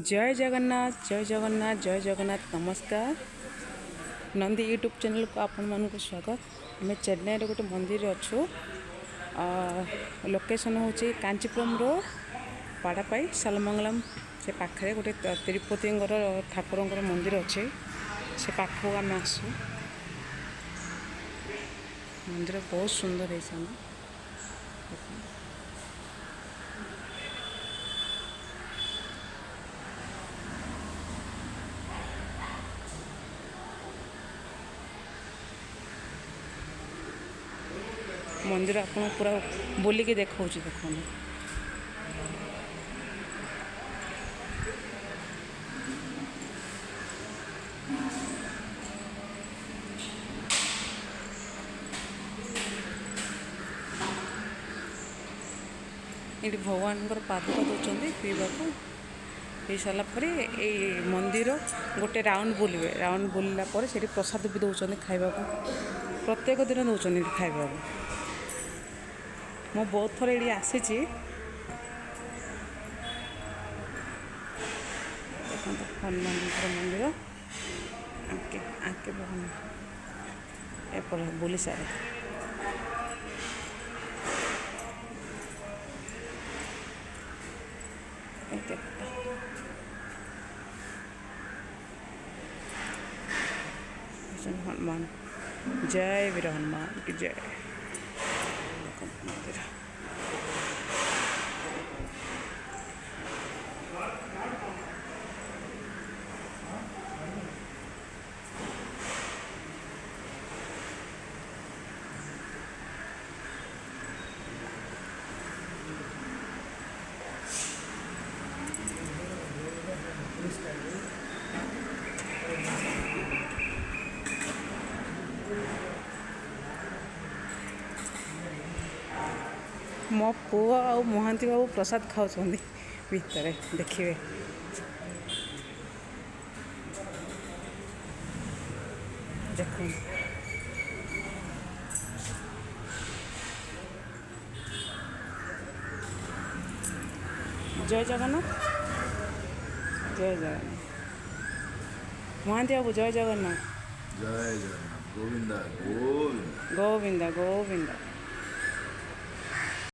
जय जगन्नाथ जय जगन्नाथ जय जगन्नाथ नमस्कार नंदी यूट्यूब चैनल को आपण मानक स्वागत। आम चेन्नई गोटे मंदिर अच्छु लोकेशन हूँ कांचीपुरम रोड पाड़ापाई सालमंगलम से पाखे गोटे तिरुपति ठाकुर मंदिर अच्छे से पाखक आम आसू मंदिर बहुत सुंदर है। मंदिर आपको पूरा बुलिकी देखा देखो ये भगवान पादुका दौरान पीवा पी सारापर ये मंदिर गोटे राउंड बुलवे राउंड बुलला से प्रसाद भी दौरान खावा प्रत्येक दिन दौरान खावा मो बहुत थर ये आसी हनुमान मंदिर आके आके एपर बुली सारे हनुमान जय वीर हनुमान की जय। मंदिर मो पुआ आ महांती बाबू प्रसाद खाऊँ भितर देखिए देख जय जगन्नाथ जय जगन्नाथ महांती बाबू जय जगन्नाथ जय जगन्नाथ गोविंदा गोविंदा गोविंदा गोविंदा।